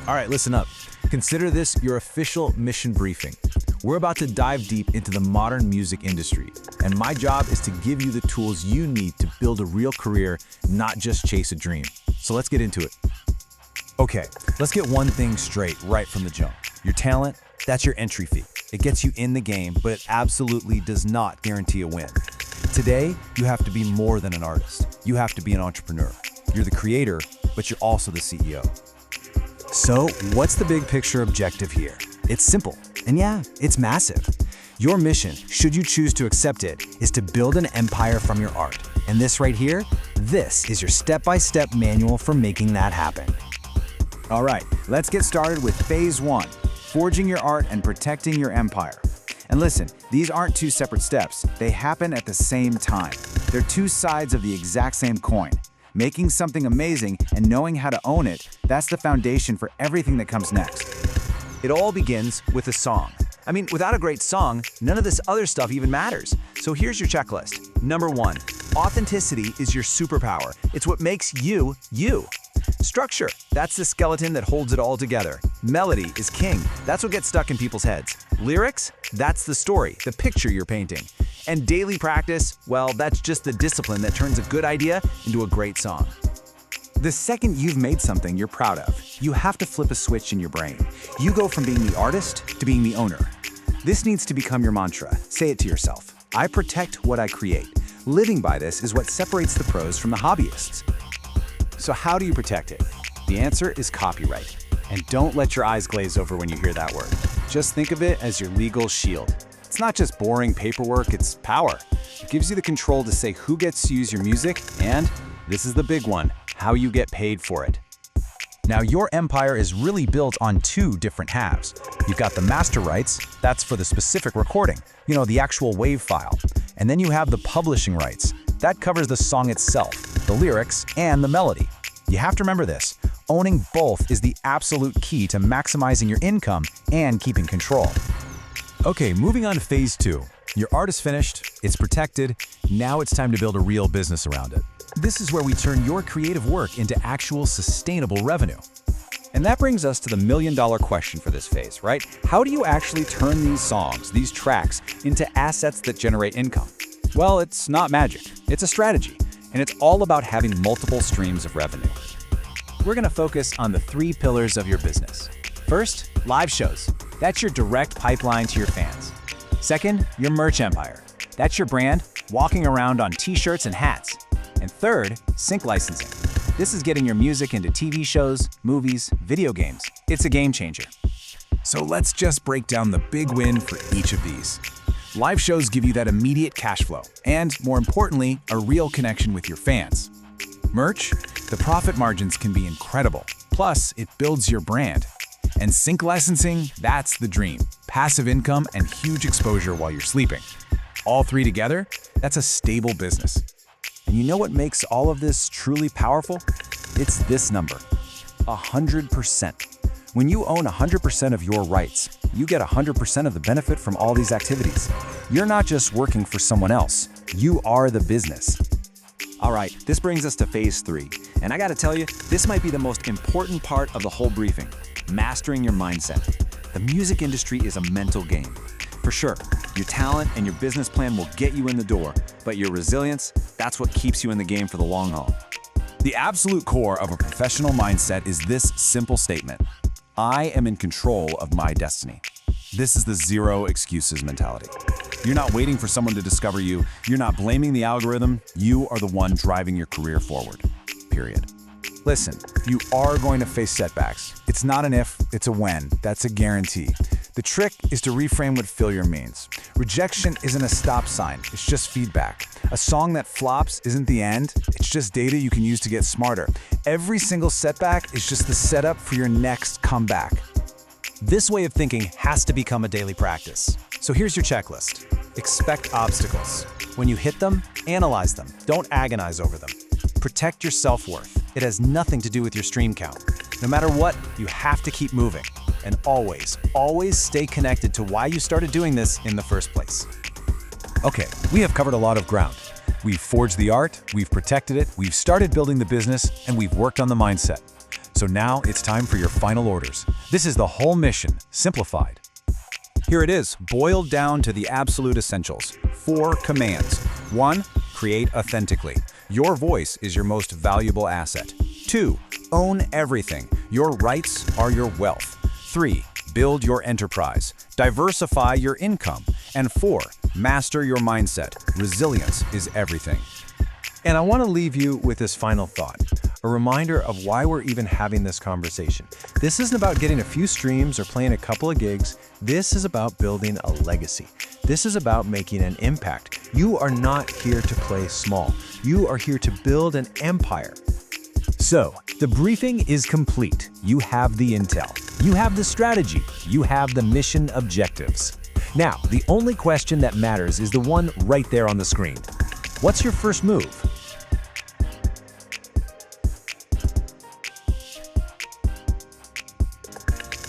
All right, listen up. Consider this your official mission briefing. We're about to dive deep into the modern music industry, and my job is to give you the tools you need to build a real career, not just chase a dream. So let's get into it. Okay, let's get one thing straight right from the jump. Your talent, that's your entry fee. It gets you in the game, but it absolutely does not guarantee a win. Today, you have to be more than an artist. You have to be an entrepreneur. You're the creator, but you're also the CEO. So, what's the big picture objective here? It's simple, and yeah, it's massive. Your mission, should you choose to accept it, is to build an empire from your art. And this right here, this is your step-by-step manual for making that happen. All right, let's get started with phase one, forging your art and protecting your empire. And listen, these aren't two separate steps. They happen at the same time. They're two sides of the exact same coin. Making something amazing and knowing how to own it, that's the foundation for everything that comes next. It all begins with a song. I mean, without a great song, none of this other stuff even matters. So here's your checklist. Number one, authenticity is your superpower. It's what makes you, you. Structure, that's the skeleton that holds it all together. Melody is king. That's what gets stuck in people's heads. Lyrics, that's the story, the picture you're painting. And daily practice, well, that's just the discipline that turns a good idea into a great song. The second you've made something you're proud of, you have to flip a switch in your brain. You go from being the artist to being the owner. This needs to become your mantra. Say it to yourself. I protect what I create. Living by this is what separates the pros from the hobbyists. So how do you protect it? The answer is copyright. And don't let your eyes glaze over when you hear that word. Just think of it as your legal shield. It's not just boring paperwork, it's power. It gives you the control to say who gets to use your music and, this is the big one, how you get paid for it. Now, your empire is really built on two different halves. You've got the master rights, that's for the specific recording, the actual WAV file. And then you have the publishing rights. That covers the song itself, the lyrics, and the melody. You have to remember this. Owning both is the absolute key to maximizing your income and keeping control. Okay, moving on to phase two. Your art is finished, it's protected, now it's time to build a real business around it. This is where we turn your creative work into actual sustainable revenue. And that brings us to the million-dollar question for this phase, right? How do you actually turn these songs, these tracks, into assets that generate income? Well, it's not magic. It's a strategy, and it's all about having multiple streams of revenue. We're going to focus on the three pillars of your business. First, live shows. That's your direct pipeline to your fans. Second, your merch empire. That's your brand, walking around on t-shirts and hats. And third, sync licensing. This is getting your music into TV shows, movies, video games. It's a game changer. So let's just break down the big win for each of these. Live shows give you that immediate cash flow, and more importantly, a real connection with your fans. Merch, the profit margins can be incredible. Plus, it builds your brand. And sync licensing, that's the dream. Passive income and huge exposure while you're sleeping. All three together, that's a stable business. And you know what makes all of this truly powerful? It's this number, 100%. When you own 100% of your rights, you get 100% of the benefit from all these activities. You're not just working for someone else, you are the business. All right, this brings us to phase three. And I gotta tell you, this might be the most important part of the whole briefing, mastering your mindset. The music industry is a mental game. For sure, your talent and your business plan will get you in the door, but your resilience, that's what keeps you in the game for the long haul. The absolute core of a professional mindset is this simple statement: I am in control of my destiny. This is the zero excuses mentality. You're not waiting for someone to discover you. You're not blaming the algorithm. You are the one driving your career forward, period. Listen, you are going to face setbacks. It's not an if, it's a when. That's a guarantee. The trick is to reframe what failure means. Rejection isn't a stop sign, it's just feedback. A song that flops isn't the end, it's just data you can use to get smarter. Every single setback is just the setup for your next comeback. This way of thinking has to become a daily practice. So here's your checklist. Expect obstacles. When you hit them, analyze them. Don't agonize over them. Protect your self-worth. It has nothing to do with your stream count. No matter what, you have to keep moving. And always, always stay connected to why you started doing this in the first place. Okay, we have covered a lot of ground. We've forged the art, we've protected it, we've started building the business, and we've worked on the mindset. So now it's time for your final orders. This is the whole mission, simplified. Here it is, boiled down to the absolute essentials. 4 commands. 1. Create authentically. Your voice is your most valuable asset. 2. Own everything. Your rights are your wealth. 3. Build your enterprise. Diversify your income. And 4. Master your mindset. Resilience is everything. And I want to leave you with this final thought, a reminder of why we're even having this conversation. This isn't about getting a few streams or playing a couple of gigs. This is about building a legacy. This is about making an impact. You are not here to play small. You are here to build an empire. So, the briefing is complete. You have the intel. You have the strategy. You have the mission objectives. Now, the only question that matters is the one right there on the screen. What's your first move?